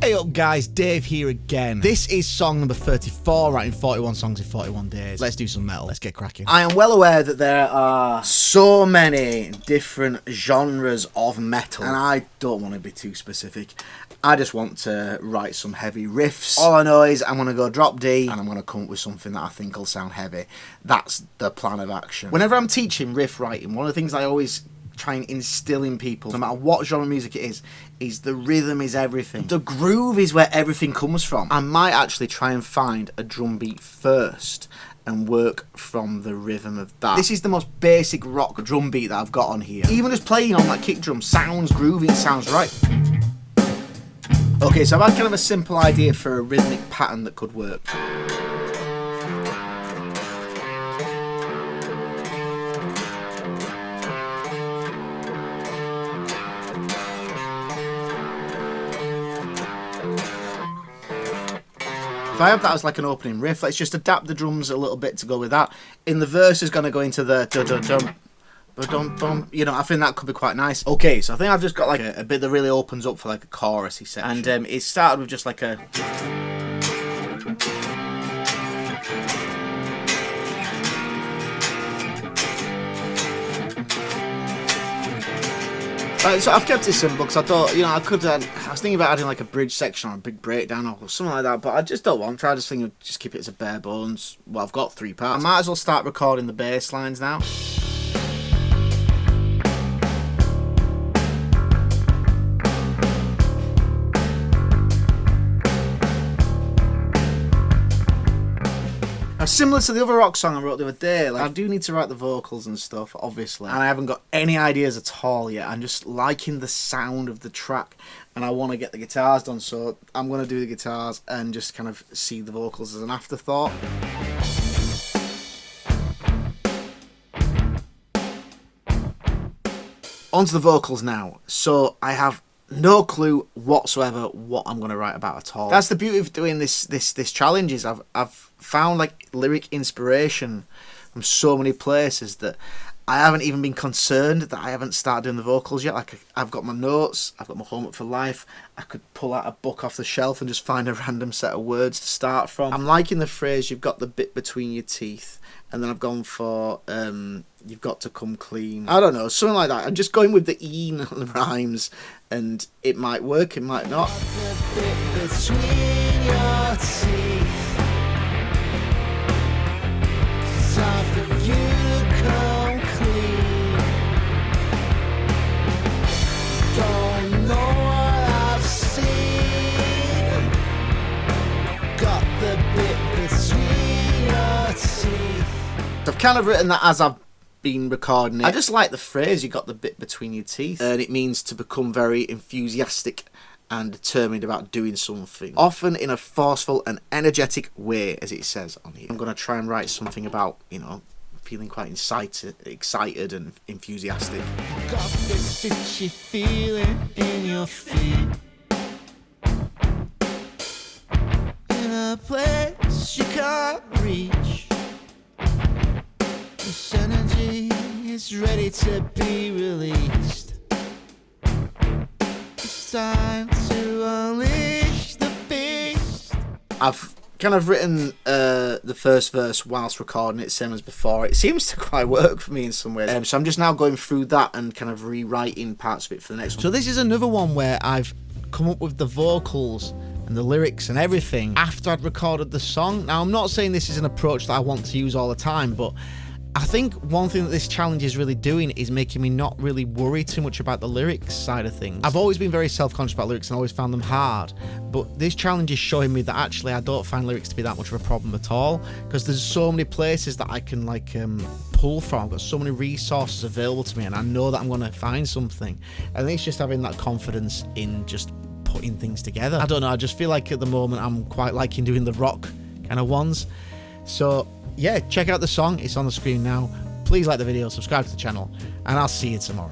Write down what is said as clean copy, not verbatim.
Hey up guys, Dave here again. This is song number 34, writing 41 songs in 41 days. Let's do some metal, let's get cracking. I am well aware that there are so many different genres of metal, and I don't want to be too specific. I just want to write some heavy riffs. All I know is I'm going to go drop D and I'm going to come up with something that I think will sound heavy. That's the plan of action. Whenever I'm teaching riff writing, one of the things I always try and instill in people, no matter what genre of music it is the rhythm is everything. The groove is where everything comes from. I might actually try and find a drum beat first and work from the rhythm of that. This is the most basic rock drum beat that I've got on here. Even just playing on that kick drum sounds groovy, it sounds right. Okay, so I've had kind of a simple idea for a rhythmic pattern that could work. If I have that as like an opening riff, let's just adapt the drums a little bit to go with that. In the verse is going to go into the dum-dum-dum. You know, I think that could be quite nice. Okay, so I think I've just got like a bit that really opens up for like a chorus-y section. And it started with just like a... So I've kept it simple because I thought, you know, I was thinking about adding like a bridge section or a big breakdown or something like that, but I just don't want to. I just think of just keep it as a bare bones. Well, I've got 3 parts. I might as well start recording the bass lines now. Similar to the other rock song I wrote the other day, like I do need to write the vocals and stuff, obviously, and I haven't got any ideas at all yet. I'm just liking the sound of the track, and I want to get the guitars done, so I'm going to do the guitars and just kind of see the vocals as an afterthought. Onto the vocals now. So I have no clue whatsoever what I'm going to write about at all. That's the beauty of doing this challenge, is I've found like lyric inspiration from so many places that I haven't even been concerned that I haven't started doing the vocals yet. Like I've got my notes, I've got my homework for life. I could pull out a book off the shelf and just find a random set of words to start from. I'm liking the phrase, you've got the bit between your teeth. And then I've gone for, you've got to come clean. I don't know, something like that. I'm just going with the een rhymes, and it might work, it might not. The bit between your teeth. Time for you to come clean. Don't know what I've seen. Got the bit between your teeth. I've kind of written that as I've been recording it. I just like the phrase, you got the bit between your teeth, and it means to become very enthusiastic and determined about doing something, often in a forceful and energetic way, as it says on here. I'm going to try and write something about, you know, feeling quite excited and enthusiastic. You got this itchy feeling in your feet, in a place you can't reach. This energy is ready to be released. It's time to unleash the beast. I've kind of written the first verse whilst recording it, same as before. It seems to quite work for me in some ways. So I'm just now going through that and kind of rewriting parts of it for the next one. So this is another one where I've come up with the vocals and the lyrics and everything after I'd recorded the song. Now, I'm not saying this is an approach that I want to use all the time, but I think one thing that this challenge is really doing is making me not really worry too much about the lyrics side of things. I've always been very self-conscious about lyrics and always found them hard, but this challenge is showing me that actually I don't find lyrics to be that much of a problem at all, because there's so many places that I can like pull from. I've got so many resources available to me, and I know that I'm going to find something. I think it's just having that confidence in just putting things together. I don't know, I just feel like at the moment I'm quite liking doing the rock kind of ones. So yeah, check out the song, it's on the screen now. Please like the video, subscribe to the channel, and I'll see you tomorrow.